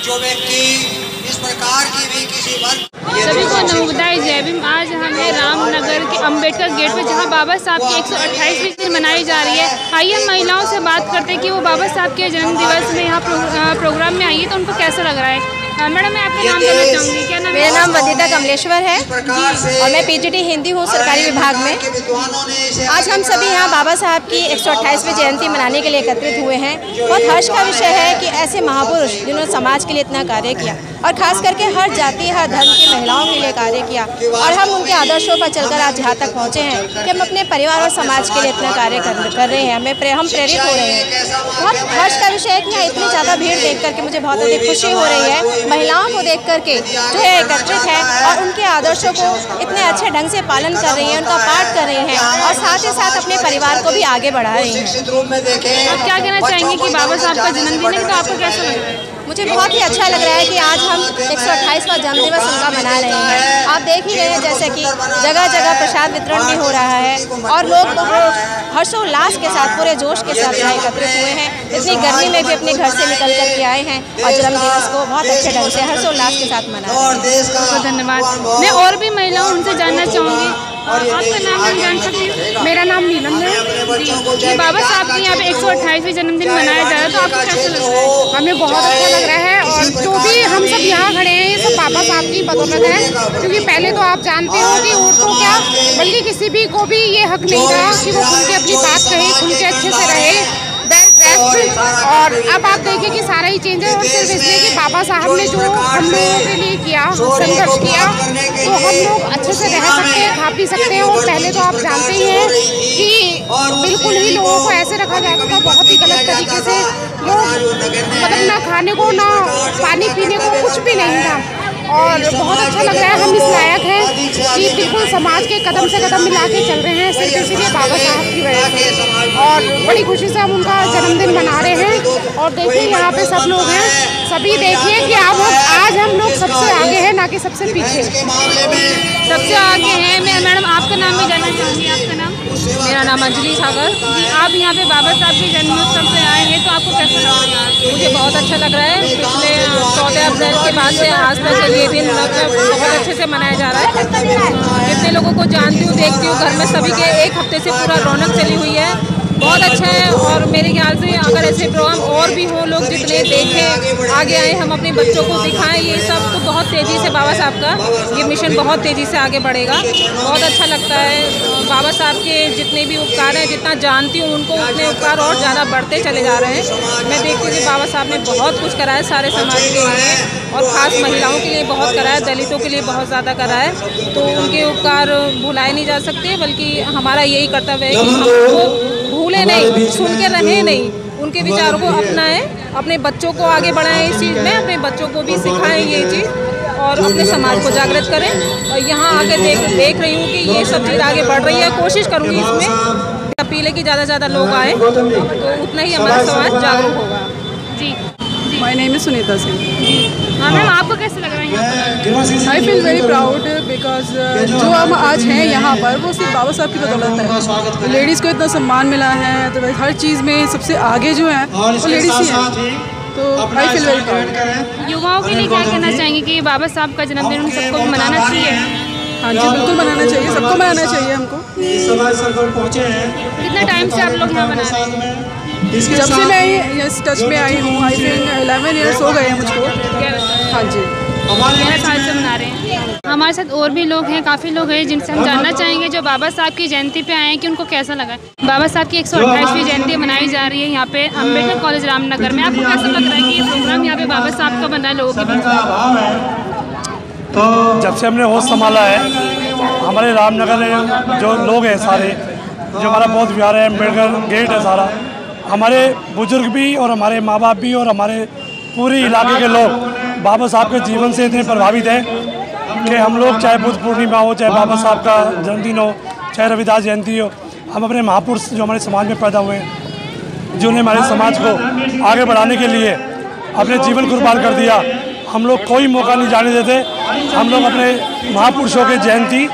जो व्यक्ति इस प्रकार की भी किसी सभी को नमोदाय जय भीम। आज हमें रामनगर के अंबेडकर गेट पे जहां बाबा साहब की 128वीं जयंती मनाई जा रही है, आइए हम महिलाओं से बात करते हैं कि वो बाबा साहब के जन्म दिवस में यहाँ प्रोग्राम में आई है तो उनको कैसा लग रहा है। मैडम, मैं आपका नाम जानना चाहूँगी, क्या नाम? मेरा नाम वंदिता कमलेश्वर है और मैं पीजीटी हिंदी हूँ सरकारी विभाग में। आज हम सभी यहाँ बाबा साहब की 128वीं जयंती मनाने के लिए एकत्रित हुए हैं। बहुत हर्ष का विषय है कि ऐसे महापुरुष जिन्होंने समाज के लिए इतना कार्य किया और खास करके हर जाति हर धर्म की महिलाओं के लिए कार्य किया, और हम उनके आदर्शों पर चलकर आज यहाँ तक पहुँचे हैं कि हम अपने परिवार और समाज के लिए इतना कार्य कर रहे हैं। हम प्रेरित हो रहे हैं। बहुत हर्ष का विषय है कि यहाँ इतनी ज़्यादा भीड़ देख करके मुझे बहुत अधिक खुशी हो रही है। महिलाओं को देख करके जो है एकत्रित है और उनके आदर्शों को इतने अच्छे ढंग से पालन कर रही हैं, उनका पाठ कर रही हैं और साथ ही साथ अपने परिवार को भी आगे बढ़ा रही हैं। आप क्या कहना चाहेंगे कि बाबा साहब का जन्मदिन है, तो आपको कैसा लग रहा है? मुझे बहुत ही अच्छा लग रहा है कि आज हम 128वां जन्मदिवस उनका मना रहे हैं। आप देख ही रहे हैं जैसे कि जगह जगह प्रसाद वितरण भी हो रहा है और लोग हर्षोल्लास के साथ पूरे जोश के साथ यहाँ एकत्रित हुए हैं। इतनी गर्मी में भी अपने घर से निकल कर के आए हैं और जन्मदिवस को बहुत अच्छे ढंग से हर्षोल्लास के साथ मना रहे हैं। बहुत धन्यवाद। मैं और भी महिलाओं उनसे जानना चाहूँगी, आपका नाम मैं जान सकती हूँ? मेरा नाम नीलम है। जी, बाबा साहब के यहाँ पे 128वीं जन्मदिन मनाया जा रहा है, तो आपको कैसा लग रहा है? हमें बहुत अच्छा लग रहा है और जो भी हम सब यहाँ खड़े हैं ये सब बाबा साहब की बदौलत है, क्योंकि पहले तो आप जानते हो कि औरतों क्या बल्कि किसी भी को भी ये हक नहीं था कि वो खुल के अपनी बात कहे, खुल के अच्छे से रहे। और अब आप देखिए कि सारा ही चेंज है, और सिर्फ इसलिए कि बाबा साहब ने जो हम लोगों के लिए किया, संघर्ष किया, तो हम लोग अच्छे से रह सकते हैं, खा पी सकते हैं। और पहले तो आप जानते ही हैं कि बिल्कुल ही लोगों को ऐसे रखा जाता था, बहुत ही गलत तरीके से। लोग मतलब ना खाने को ना पानी पीने को कुछ भी नहीं था, और बहुत अच्छा लग रहा है। हम इस लायक हैं कि बिल्कुल समाज के कदम से कदम मिला के चल रहे हैं, सिर्फ इसीलिए बाबा साहब की वजह से। और बड़ी खुशी से हम उनका जन्मदिन मना रहे हैं। और देखिए यहाँ पे सब लोग हैं, सभी देखिए कि आज हम लोग सबसे आगे हैं, ना कि सबसे पीछे। सबसे आगे हैं। मैं मैडम आपका नाम भी जानना चाहूँगी, आपका नाम? मेरा नाम अंजलि सागर। आप यहाँ पे बाबा साहब के जन्मोत्सव पे आए हैं, तो आपको कैसा लग रहा है? मुझे बहुत अच्छा लग रहा है। पिछले 14 अप्रैल के बाद से आज तक ये दिन बहुत अच्छे से मनाया जा रहा है। जितने लोगों को जानती हूँ देखती हूँ, घर में सभी के एक हफ्ते से पूरा रौनक चली हुई है, बहुत अच्छा है। और मेरे ख्याल से अगर ऐसे प्रोग्राम और भी हो, लोग जितने देखें, आगे आए, हम अपने बच्चों को दिखाएं, ये सब तो बहुत तेज़ी से बाबा साहब का ये मिशन बहुत तेज़ी से आगे बढ़ेगा। बहुत अच्छा लगता है। बाबा साहब के जितने भी उपकार हैं, जितना जानती हूँ उनको उतने उपकार और ज़्यादा बढ़ते चले जा रहे हैं। मैं देखती हूँ कि बाबा साहब ने बहुत कुछ करा है सारे समाज के लिए, और ख़ास महिलाओं के लिए बहुत करा है, दलितों के लिए बहुत ज़्यादा करा है। तो उनके उपकार भुलाए नहीं जा सकते, बल्कि हमारा यही कर्तव्य है कि हमको भूले नहीं, सुन के रहे नहीं, उनके विचारों को अपनाएं, अपने बच्चों को आगे बढ़ाएं इस चीज़ में, अपने बच्चों को भी सिखाएं ये चीज़, और अपने समाज को जागृत करें। और यहाँ आके देख रही हूँ कि ये सब चीज़ आगे बढ़ रही है। कोशिश करूँगी इसमें अपील है कि ज़्यादा से ज़्यादा लोग आए, तो उतना ही हमारा समाज जागरूक होगा। जी, my name is Sunita Singh. हाँ मैम, आपको कैसा लग रहा है यहाँ पर? I feel very proud because जो हम आज हैं यहाँ पर वो सिर्फ बाबा साहब की बदौलत है। लेडीज़ को इतना सम्मान मिला है, तो हर चीज़ में सबसे आगे जो है वो लेडीज़ ही हैं। तो आई फील वेरी प्राउड। युवाओं के लिए क्या कहना चाहेंगे कि बाबा साहब का जन्मदिन उन सबको मनाना चाहिए? हाँ जी, बिल्कुल मनाना चाहिए, सबको मनाना चाहिए हमको। कितना टाइम से आप लोग यहाँ मना रहे हैं? जब से मैं इस टच में आई हूँ, आई थिंक 11 ईयर्स हो गए हैं मुझको। हाँ जी, 11 साल से मना रहे हैं। हमारे साथ और भी लोग हैं, काफ़ी लोग हैं जिनसे हम जानना चाहेंगे जो बाबा साहब की जयंती पे आए हैं कि उनको कैसा लगा। बाबा साहब की 128वीं जयंती मनाई जा रही है यहाँ पे अंबेडकर कॉलेज रामनगर में। आपको कैसा लग रहा है कि ये प्रोग्राम यहाँ पे बाबा साहब का बना है लोगों के बीच? जब से हमने होश संभाला है, हमारे रामनगर में जो लोग हैं सारे, जो हमारा बहुत प्यार है, अम्बेडकर गेट है सारा, हमारे बुजुर्ग भी और हमारे माँ बाप भी और हमारे पूरे इलाके के लोग बाबा साहब के जीवन से इतने प्रभावित हैं कि हम लोग चाहे बुद्ध पूर्णिमा हो, चाहे बाबा साहब का जन्मदिन हो, चाहे रविदास जयंती हो, हम अपने महापुरुष जो हमारे समाज में पैदा हुए हैं, जिन्होंने हमारे समाज को आगे बढ़ाने के लिए अपने जीवन कुर्बान कर दिया, हम लोग कोई मौका नहीं जाने देते। हम लोग अपने महापुरुषों के जयंती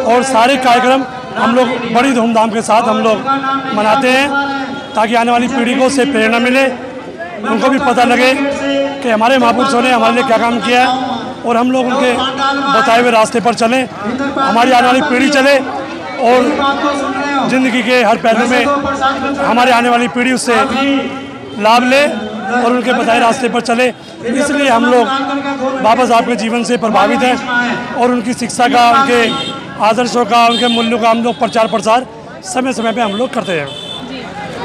और सारे कार्यक्रम हम लोग बड़ी धूमधाम के साथ हम लोग मनाते हैं, ताकि आने वाली पीढ़ी को उससे प्रेरणा मिले, उनको भी पता लगे कि हमारे महापुरुषों ने हमारे लिए क्या काम किया है और हम लोग उनके बताए हुए रास्ते पर चलें, हमारी आने वाली पीढ़ी चले और ज़िंदगी के हर पहलू में हमारे आने वाली पीढ़ी उससे लाभ ले और उनके बताए रास्ते पर चले। इसलिए हम लोग बाबा साहब के जीवन से प्रभावित हैं और उनकी शिक्षा का, उनके आदर्शों का, उनके मूल्यों का हम लोग प्रचार प्रसार समय समय पे हम लोग करते हैं।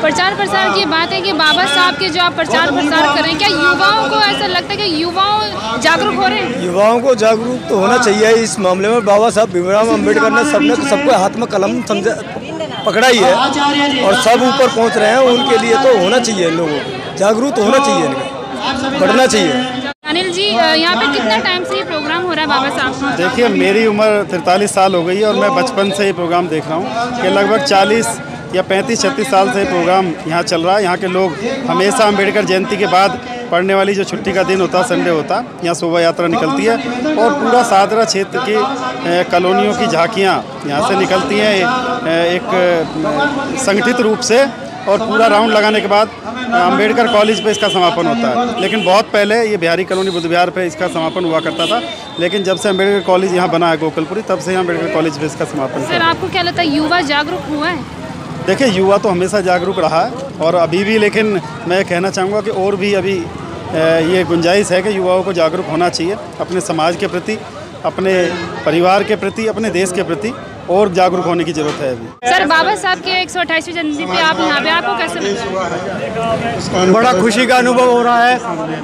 प्रचार प्रसार की बात है कि बाबा साहब के जो आप प्रचार प्रसार कर रहे हैं, क्या युवाओं को ऐसा लगता है कि युवाओं जागरूक हो रहे हैं? युवाओं को जागरूक तो होना चाहिए इस मामले में। बाबा साहब भीमराव अम्बेडकर ने सबको हाथ में कलम समझा पकड़ा ही है और सब ऊपर पहुंच रहे हैं। उनके लिए तो होना चाहिए, लोगों को जागरूक तो होना चाहिए, इनका बढ़ना चाहिए। अनिल जी, यहाँ पे कितना टाइम से ये प्रोग्राम हो रहा है बाबा साहब? देखिए, मेरी उम्र 43 साल हो गई है और मैं बचपन से ये प्रोग्राम देख रहा हूँ कि लगभग 40 या 35-36 साल से प्रोग्राम यहाँ चल रहा है। यहाँ के लोग हमेशा अम्बेडकर जयंती के बाद पड़ने वाली जो छुट्टी का दिन होता है, संडे होता, यहाँ शोभा यात्रा निकलती है और पूरा सादरा क्षेत्र की कॉलोनियों की झांकियाँ यहाँ से निकलती हैं एक संगठित रूप से और पूरा राउंड लगाने के बाद अम्बेडकर कॉलेज पे इसका समापन होता है। लेकिन बहुत पहले ये बिहारी कॉलोनी बुद्ध विहार पे इसका समापन हुआ करता था, लेकिन जब से अम्बेडकर कॉलेज यहाँ बना है गोकुलपुरी, तब से यहाँ अम्बेडकर कॉलेज पे इसका समापन। सर, आपको क्या लगता है युवा जागरूक हुआ है? देखिए, युवा तो हमेशा जागरूक रहा है और अभी भी, लेकिन मैं कहना चाहूँगा कि और भी अभी ये गुंजाइश है कि युवाओं को जागरूक होना चाहिए अपने समाज के प्रति, अपने परिवार के प्रति, अपने देश के प्रति और जागरूक होने की जरूरत है अभी। सर, बाबा साहब के 128वीं जयंती पे आप यहाँ पे, आपको कैसे लगा? बड़ा खुशी का अनुभव हो रहा है,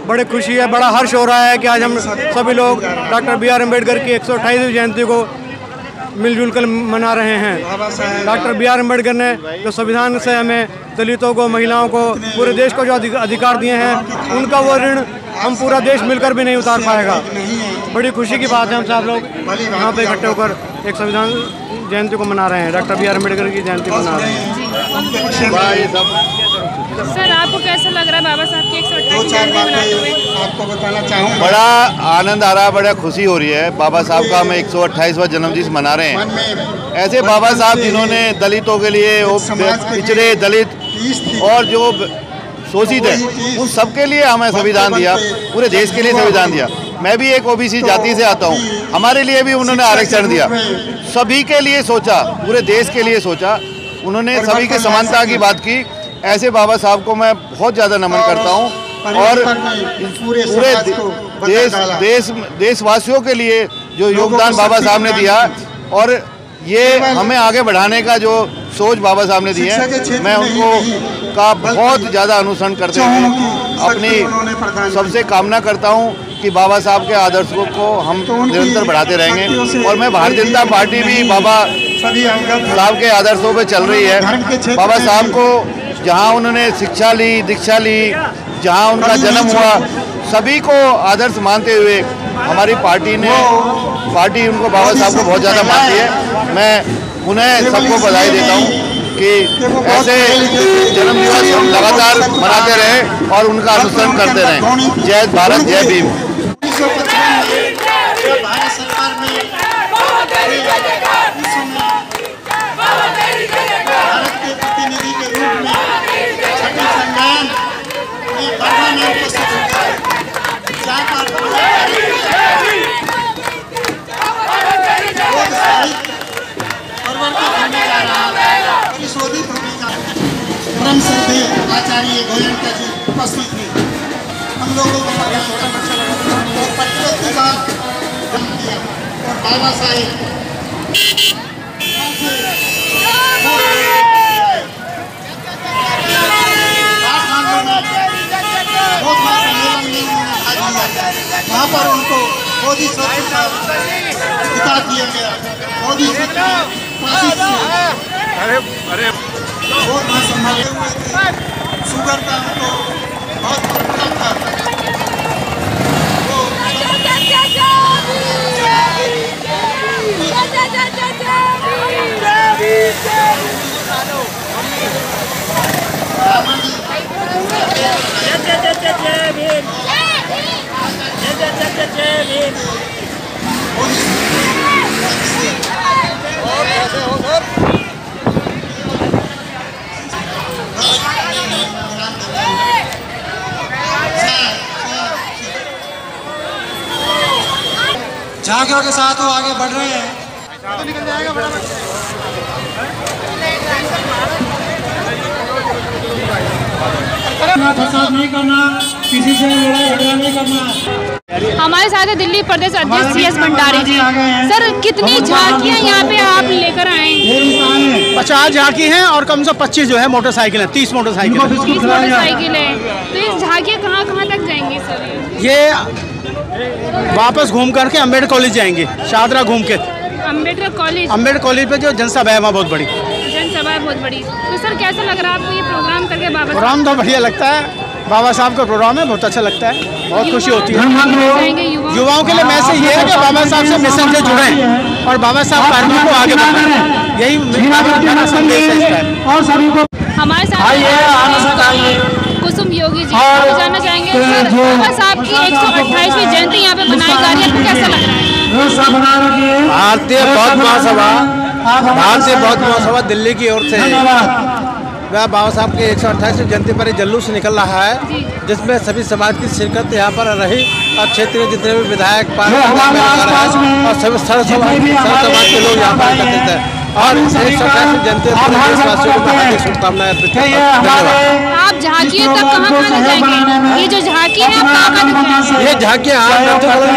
बड़ी खुशी है, बड़ा हर्ष हो रहा है कि आज हम सभी लोग डॉक्टर बी आर अम्बेडकर की 128वीं जयंती को मिलजुल कर मना रहे हैं। डॉक्टर बी आर अम्बेडकर ने जो संविधान से हमें दलितों को, महिलाओं को, पूरे देश को जो अधिकार दिए हैं, उनका वो ऋण हम पूरा देश मिलकर भी नहीं उतार पाएगा। बड़ी खुशी की बात है, हम सब लोग यहाँ पे इकट्ठे होकर एक संविधान जयंती को मना रहे हैं, डॉक्टर बी आर अम्बेडकर की जयंती मना रहे हैं। सर, आपको कैसा लग रहा है बाबा साहब की 128वीं जयंती मनाते हुए? आपको बताना चाहूँगा, बड़ा आनंद आ रहा है, बड़ा खुशी हो रही है। बाबा साहब का हम 128वां जन्मदिन मना रहे हैं। ऐसे बाबा साहब जिन्होंने दलितों के लिए, पिछड़े दलित और जो शोषित है, उन सबके लिए हमें संविधान दिया, पूरे देश के लिए संविधान दिया। मैं भी एक ओबीसी जाति से आता हूँ, हमारे लिए भी उन्होंने आरक्षण दिया, सभी के लिए सोचा, पूरे देश के लिए सोचा, उन्होंने सभी के समानता की बात की। ऐसे बाबा साहब को मैं बहुत ज़्यादा नमन करता हूँ और पूरे देशवासियों के लिए जो योगदान बाबा साहब ने दिया और ये हमें आगे बढ़ाने का जो सोच बाबा साहब ने दी है, मैं उनको का बहुत ज़्यादा अनुसरण करते हुए अपनी सबसे कामना करता हूँ कि बाबा साहब के आदर्शों को हम निरंतर बढ़ाते रहेंगे। और मैं भारतीय जनता पार्टी भी बाबा साहब के आदर्शों पे चल रही है। बाबा साहब को जहाँ उन्होंने शिक्षा ली, दीक्षा ली, जहाँ उनका जन्म हुआ, सभी को आदर्श मानते हुए हमारी पार्टी उनको बाबा साहब को बहुत ज़्यादा मानती है। मैं उन्हें सबको बधाई देता हूँ कि ऐसे जन्म दिवस हम लगातार मनाते रहें और उनका अनुसरण करते रहें। जय भारत, जय भीम। भारत सरकार में भारत के प्रतिनिधि के रूप में छठी संविधान में पार्लियामेंट को परिशोधित होने जा रहा है। परम श्रद्धेय आचार्य गोयनका जी उपस्थित थे। हम लोगों को बड़ा अच्छा लगा और 75 साल जन्म दिया और बाबा साहेब वहाँ पर उनको बोधि सत्व का खिताब दिया गया। बोधि सत्व बहुत वहाँ संभाले हुए थे। शुगर का उनको बहुत प्रॉब्लम था। झांकियों के साथ वो आगे बढ़ रहे हैं। फसाद नहीं करना, किसी से लड़ाई झगड़ा नहीं करना। हमारे साथ है दिल्ली प्रदेश अध्यक्ष CS भंडारी जी। सर कितनी झांकियाँ यहाँ पे आप लेकर आए? 50 झांकी हैं और कम से 25 जो है मोटरसाइकिल है, 30 मोटरसाइकिल है। 30 मोटरसाइकिल है। तो ये झांकियाँ कहाँ कहाँ तक जाएंगी सर? ये वापस घूम करके अम्बेडकर कॉलेज जाएंगे, शाहदरा घूम के अम्बेडकर कॉलेज पे जो जनसभा है वहाँ बहुत बड़ी जनसभा है, बहुत बड़ी। तो सर कैसा लग रहा है आपको ये प्रोग्राम करके? प्रोग्राम तो बढ़िया लगता है, बाबा साहब का प्रोग्राम है, बहुत अच्छा लगता है, बहुत खुशी होती है। युवाओं के लिए मैसेज ये है कि बाबा साहब से मिशन से जुड़े और बाबा साहब कार्यों को आगे बढ़ाएं, यही मेरा संदेश है। और सभी को हमारे साथ कुसुम योगी जी, आप जानना चाहेंगे सर बाबा साहब की 128वीं जयंती यहाँ पे मनाई जा रही है, आपको कैसा लग रहा है? भारतीय बौद्ध महासभा दिल्ली की ओर से वह बाबा साहब के 128वीं जयंती पर जुलूस निकल रहा है, जिसमें सभी समाज की शिरकत यहाँ पर रही और क्षेत्रीय जितने भी विधायक और सभी सर्व समाज के लोग यहाँ पर एकत्रित हैं और 128वीं जयंती पर देशवासियों को हार्दिक शुभकामनाएं अर्पित करते हैं। आप झांकियों तक कहाँ जाएंगे? ये जो झांकी है आप कहाँ तक जाएंगे? ये झांकियाँ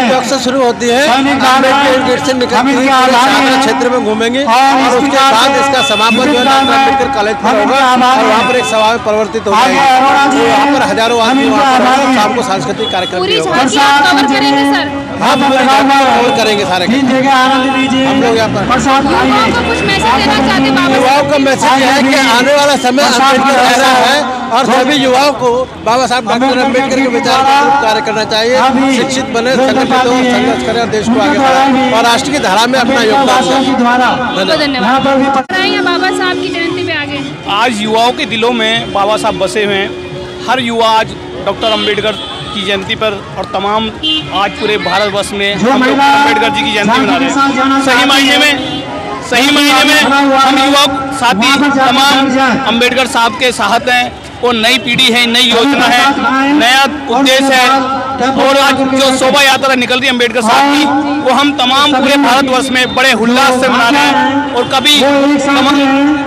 चौक से शुरू होती है, अम्बेडकर गेट से निकलती है, शाहदरा क्षेत्र में घूमेंगे और उसके बाद इसका समापन जो है अम्बेडकर कॉलेज पर होगा और वहाँ पर एक सभा में परिवर्तित हो जाएगी। यहाँ पर हजारों आदमी शाम को सांस्कृतिक कार्यक्रम कवर करेंगे सर? हम कवर करेंगे सारे हम लोग यहाँ पर। युवाओं का मैसेज है कि आने वाला समय अम्बेडकर कह रहा है और सभी युवाओं को बाबा साहब डॉक्टर अम्बेडकर के विचार पर कार्य करना चाहिए, शिक्षित बने, संगठित हो, संघर्ष करें और देश को आगे बढ़ाएं और राष्ट्र की धारा में अपना योगदान दें। धन्यवाद। बाबा साहब की जयंती पे आगे आज युवाओं के दिलों में बाबा साहब बसे हुए हैं। हर युवा आज डॉक्टर अम्बेडकर की जयंती पर और तमाम आज पूरे भारतवर्ष में हम लोग अम्बेडकर जी की जयंती मना रहे हैं। सही मायने में हम युवा साथी तमाम अम्बेडकर साहब के साथ हैं। वो नई पीढ़ी है, नई योजना है, नया उद्देश्य है और आज जो शोभा यात्रा निकल रही है अम्बेडकर साहब की, वो हम तमाम पूरे भारतवर्ष में बड़े उल्लास से मना रहे हैं और कभी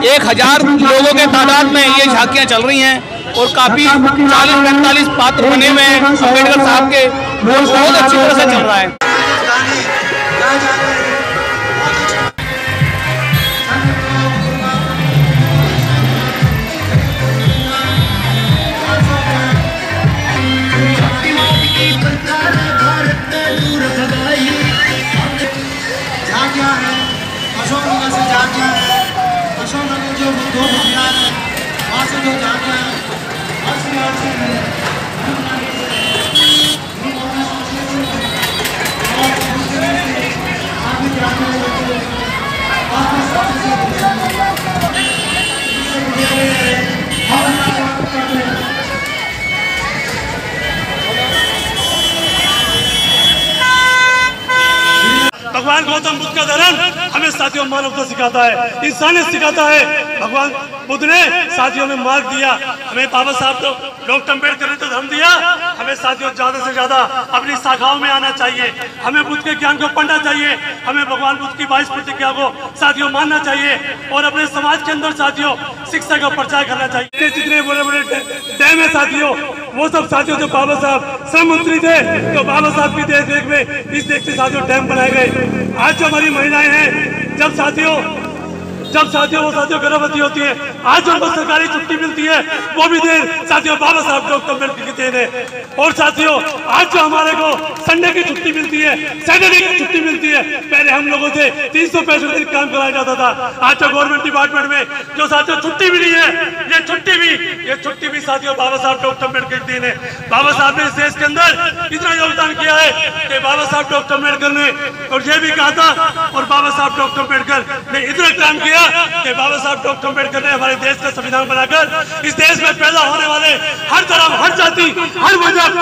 1000 लोगों के तादाद में ये झांकियाँ चल रही हैं और काफ़ी 40-45 पात्र बने हुए हैं अम्बेडकर साहब के, बहुत अच्छी तरह से चल रहा है। अशोकनगर से झांकियाँ हैं, अशोकनगर जो दो महिलाएं हैं वहाँ से जो झांकियाँ हैं भगवान गौतम बुद्ध का धर्म हमें साथियों मानवता सिखाता है, इंसानियत सिखाता है। भगवान बुद्ध ने साथियों में मार्ग दिया, हमें बाबा साहब तो डॉक्टर अम्बेडकर ने तो धर्म दिया। हमें साथियों ज्यादा से ज्यादा अपनी शाखाओं में आना चाहिए, हमें बुद्ध के ज्ञान को पढ़ना चाहिए, हमें भगवान बुद्ध की 22 प्रतिज्ञा को साथियों मानना चाहिए और अपने समाज के अंदर साथियों शिक्षा का प्रचार करना चाहिए। जितने बड़े बड़े डैम है साथियों, वो सब साथियों जो बाबा साहब श्रम मंत्री थे तो बाबा साहब की देख में इस देश से साथियों डैम बनाए गए। आज जो हमारी महिलाएं हैं, जब साथियों वो साथियों गर्भवती होती है, आज जो उनको सरकारी छुट्टी मिलती है वो भी देन साथियों बाबा साहब डॉक्टर अम्बेडकर की देन है। और साथियों आज जो हमारे को संडे की छुट्टी मिलती है, सैटरडे की छुट्टी मिलती है, पहले हम लोगों से 365 दिन काम कराया जाता था। आज जो गवर्नमेंट डिपार्टमेंट में जो साथियों छुट्टी मिली है, ये छुट्टी भी साथियों बाबा साहब डॉक्टर अम्बेडकर की देन है। बाबा साहब ने इस देश के अंदर इतना योगदान किया है कि बाबा साहब डॉक्टर अम्बेडकर ने और ये भी कहा था और बाबा साहब डॉक्टर अम्बेडकर ने इतना काम किया कि बाबा साहब डॉक्टर अम्बेडकर ने हमारे देश का संविधान बनाकर इस देश में पैदा होने वाले हर धर्म, हर जाति, हर मजहब,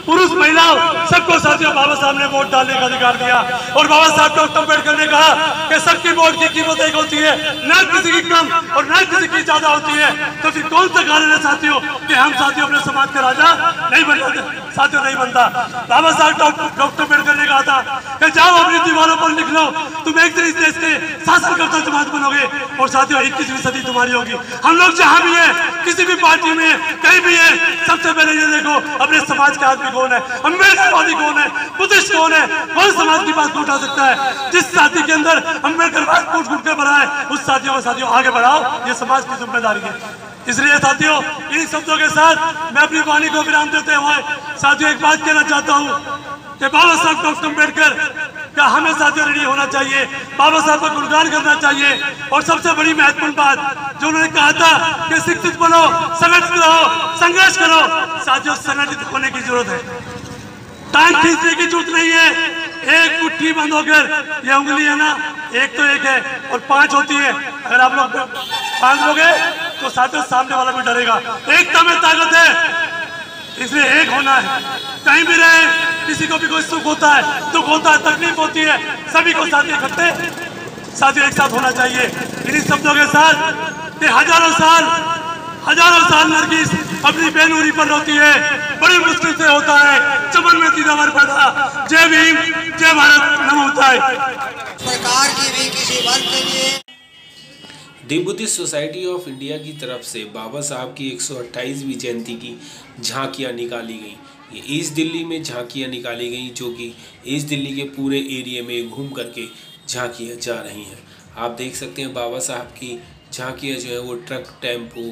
पुरुष महिलाओं सबको साथियों बाबा साहब ने वोट डालने का अधिकार दिया। और बाबा साहब डॉक्टर अम्बेडकर ने कहा कि सबकी वोट की कीमत एक होती है, न किसी की कम और न किसी की ज्यादा होती है। तो फिर कौन सा कारण है साथियों कि हम साथियों अपने समाज का राजा नहीं बनता, साथियों नहीं बनता। बाबा साहब डॉक्टर अम्बेडकर ने कहा था कि जाओ अपनी दीवारों पर लिख लो, तुम एक दिन इस देश के शासनकर्ता समाज बनोगे और साथियों 21वीं सदी तुम्हारी होगी। हम लोग जहाँ भी हैं, किसी भी पार्टी में, कहीं भी है, सबसे पहले ये देखो अपने समाज के आदमी कौन है, अम्बेडकरवादी कौन है, बुद्धिस्ट कौन है, कौन समाज की बात को उठा सकता है। जिस साथी के अंदर अम्बेडकरवाद कूट कूट के भरा है, उस साथियों को साथियों आगे बढ़ाओ, ये समाज की जिम्मेदारी है। इसलिए साथियों इन शब्दों के साथ मैं अपनी वाणी को विराम देते हुए साथियों एक बात कहना चाहता हूँ कि बाबा साहब डॉक्टर अम्बेडकर का हमें साथियों रेडी होना चाहिए, बाबा साहब का गुणगान करना चाहिए। और सबसे बड़ी महत्वपूर्ण बात जो उन्होंने कहा था कि शिक्षित बनो, संगठित रहो, संघर्ष करो। साथियों संगठित होने की जरूरत है, टांग खींचने की जरूरत नहीं है। एक मुट्ठी बंद होकर ये उंगली है ना, एक तो एक है और 5 होती है, अगर आप लोग बांध लोगे तो साथियों सामने वाला भी डरेगा। एकता में ताकत है, इसलिए एक होना है। कहीं भी रहे, किसी को भी कोई सुख होता है, दुख होता है, तकलीफ होती है, सभी को साथ इकट्ठे साथियों एक साथ होना चाहिए। इन्हीं शब्दों के साथ हजारों साल नरगिस अपनी बेनूरी पर रोती है, बड़ी मुश्किल से होता है चमन में तीदावर पैदा। जय भीम, जय भारत, नमो बुद्धाय। सरकार की भी किसी वर्ग के लिए दी बुद्धिस्ट सोसाइटी ऑफ इंडिया की तरफ से बाबा साहब की 128वीं जयंती की झांकियाँ निकाली गई। ये ईस्ट दिल्ली में झांकियाँ निकाली गई, जो कि ईस्ट दिल्ली के पूरे एरिया में घूम करके झांकियाँ जा रही हैं। आप देख सकते हैं बाबा साहब की झांकियाँ जो है वो ट्रक, टेम्पू,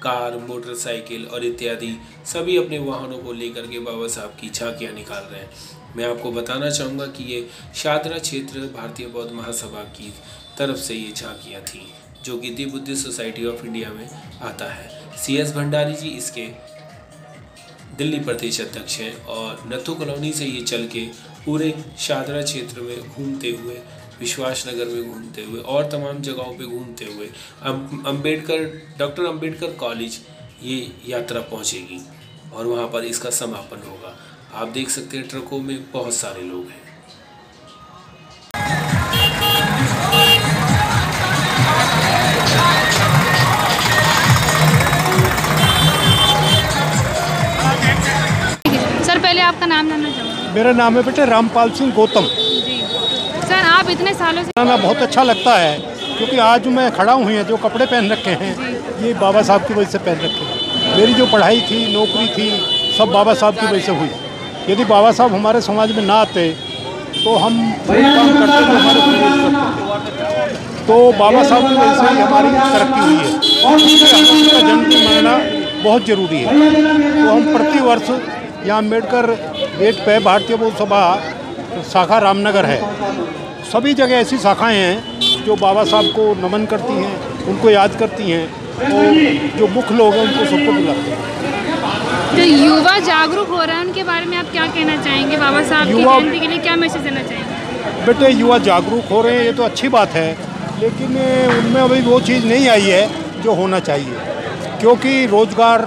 कार, मोटरसाइकिल और इत्यादि सभी अपने वाहनों को लेकर के बाबा साहब की झांकियाँ निकाल रहे हैं। मैं आपको बताना चाहूँगा कि ये शादरा क्षेत्र भारतीय बौद्ध महासभा की तरफ से ये झांकियाँ थी, जो कि दी बुद्धिस्ट सोसाइटी ऑफ इंडिया में आता है। CS भंडारी जी इसके दिल्ली प्रदेश अध्यक्ष हैं और नथु कॉलोनी से ये चल के पूरे शादरा क्षेत्र में घूमते हुए, विश्वास नगर में घूमते हुए और तमाम जगहों पे घूमते हुए डॉक्टर अम्बेडकर कॉलेज ये यात्रा पहुंचेगी और वहां पर इसका समापन होगा। आप देख सकते हैं ट्रकों में बहुत सारे लोग हैं। सर पहले आपका नाम जानना चाहूँगा। मेरा नाम है बेटे रामपाल सिंह गौतम। सर आप इतने सालों से मैं बहुत अच्छा लगता है क्योंकि आज मैं खड़ा हूँ, जो कपड़े पहन रखे हैं ये बाबा साहब की वजह से पहन रखे हैं। मेरी जो पढ़ाई थी, नौकरी थी, सब बाबा साहब की वजह से हुई। यदि बाबा साहब हमारे समाज में ना आते तो हम काम करते तो हमारे करते। तो बाबा साहब की वजह से ही हमारी तरक्की हुई है और उनका जन्मदिन मनाना बहुत ज़रूरी है। तो हम प्रति वर्ष यहाँ अम्बेडकर गेट पे भारतीय बौद्ध सभा शाखा रामनगर है, सभी जगह ऐसी शाखाएं हैं जो बाबा साहब को नमन करती हैं, उनको याद करती हैं और जो मुख्य लोग हैं उनको सबको बुलाते हैं। जो युवा जागरूक हो रहा है उनके बारे में आप क्या कहना चाहेंगे? बाबा साहब की जयंती के लिए क्या मैसेज देना चाहेंगे? बेटे युवा जागरूक हो रहे हैं ये तो अच्छी बात है, लेकिन उनमें अभी वो चीज़ नहीं आई है जो होना चाहिए, क्योंकि रोज़गार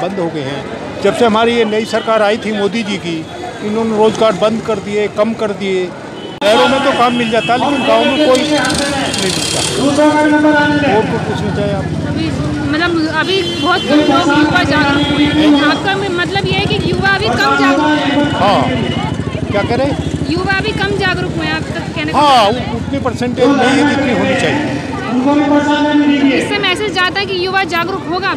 बंद हो गए हैं। जब से हमारी ये नई सरकार आई थी मोदी जी की, इन्होंने रोज़गार बंद कर दिए, कम कर दिए। शहरों में तो काम मिल जाता है लेकिन गाँव में कोई नहीं मिलता। और कुछ पूछना चाहिए आप? अभी बहुत लोग युवा जागरूक हुए हैं, आपका मतलब ये है कि युवा अभी कम जागरूक हुए? हाँ, क्या कह रहे हैं? युवा अभी कम जागरूक हुए आप तक कहने? हाँ, उतनी परसेंटेज नहीं है जितनी होनी चाहिए। इससे मैसेज जाता है कि युवा जागरूक होगा।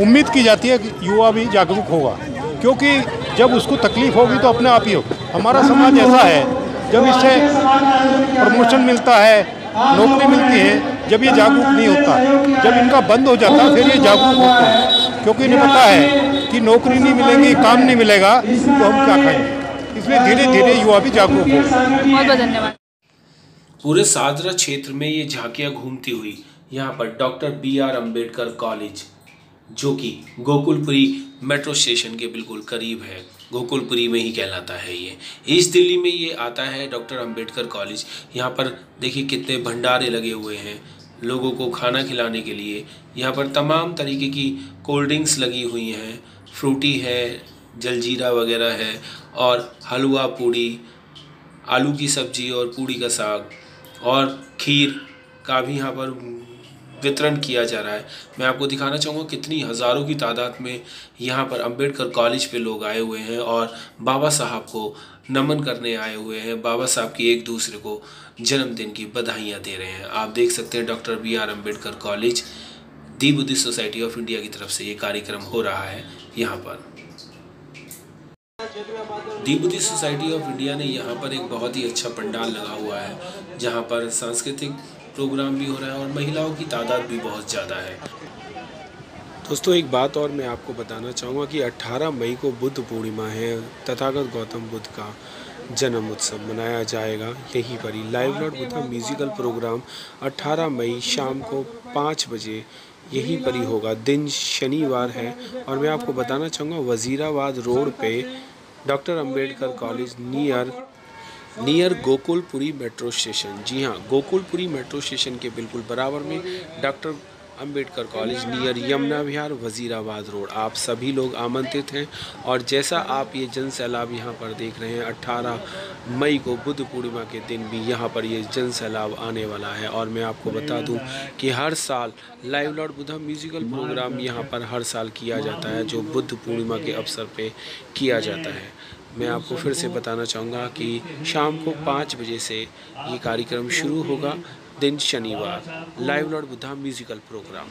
उम्मीद की जाती है कि युवा भी जागरूक होगा, क्योंकि जब उसको तकलीफ होगी तो अपने आप ही हो। हमारा समाज ऐसा है, जब इससे प्रमोशन मिलता है, नौकरी मिलती है, जब ये जागरूक नहीं होता, जब इनका बंद हो जाता फिर ये जागरूक होता है, क्योंकि इन्हें पता है कि नौकरी नहीं मिलेगी, काम नहीं मिलेगा तो हम क्या खाएंगे। इसलिए धीरे धीरे युवा भी जागरूक हो। बहुत बहुत धन्यवाद। पूरे शादरा क्षेत्र में ये झांकियाँ घूमती हुई यहाँ पर डॉक्टर BR अम्बेडकर कॉलेज, जो कि गोकुलपुरी मेट्रो स्टेशन के बिल्कुल करीब है, गोकुलपुरी में ही कहलाता है ये। ईस्ट दिल्ली में ये आता है डॉक्टर अम्बेडकर कॉलेज। यहाँ पर देखिए कितने भंडारे लगे हुए हैं लोगों को खाना खिलाने के लिए। यहाँ पर तमाम तरीके की कोल्ड ड्रिंक्स लगी हुई हैं, फ्रूटी है, जलजीरा वगैरह है और हलवा पूड़ी, आलू की सब्ज़ी और पूड़ी का साग और खीर का भी यहाँ पर वितरण किया जा रहा है। मैं आपको दिखाना चाहूँगा कितनी हज़ारों की तादाद में यहाँ पर अम्बेडकर कॉलेज पे लोग आए हुए हैं और बाबा साहब को नमन करने आए हुए हैं, बाबा साहब की एक दूसरे को जन्मदिन की बधाइयाँ दे रहे हैं। आप देख सकते हैं doctor BR Ambedkar college the Buddhist society of India की तरफ से ये कार्यक्रम हो रहा है। यहाँ पर दी बुद्धिस्ट सोसाइटी ऑफ इंडिया ने यहाँ पर एक बहुत ही अच्छा पंडाल लगा हुआ है, जहाँ पर सांस्कृतिक प्रोग्राम भी हो रहा है और महिलाओं की तादाद भी बहुत ज़्यादा है। दोस्तों एक बात और मैं आपको बताना चाहूँगा कि 18 मई को बुद्ध पूर्णिमा है। तथागत गौतम बुद्ध का जन्म उत्सव मनाया जाएगा यहीं पर ही। Live lord Buddha musical program 18 मई शाम को 5 बजे यहीं पर ही होगा। दिन शनिवार है और मैं आपको बताना चाहूँगा वज़ीराबाद रोड पे doctor Ambedkar college near Gokulpuri metro station. जी हाँ, गोकुलपुरी मेट्रो स्टेशन के बिल्कुल बराबर में doctor Ambedkar college near Yamuna Vihar Wazirabad road. आप सभी लोग आमंत्रित हैं और जैसा आप ये जन सैलाब यहाँ पर देख रहे हैं 18 मई को बुद्ध पूर्णिमा के दिन भी यहाँ पर ये जन सैलाब आने वाला है। और मैं आपको बता दूं कि हर साल live lord Buddha musical programme यहाँ पर हर साल किया जाता है, जो बुद्ध पूर्णिमा के अवसर पे किया जाता है। मैं आपको फिर से बताना चाहूँगा कि शाम को 5 बजे से ये कार्यक्रम शुरू होगा। दिन शनिवार, live lord Buddha musical programme.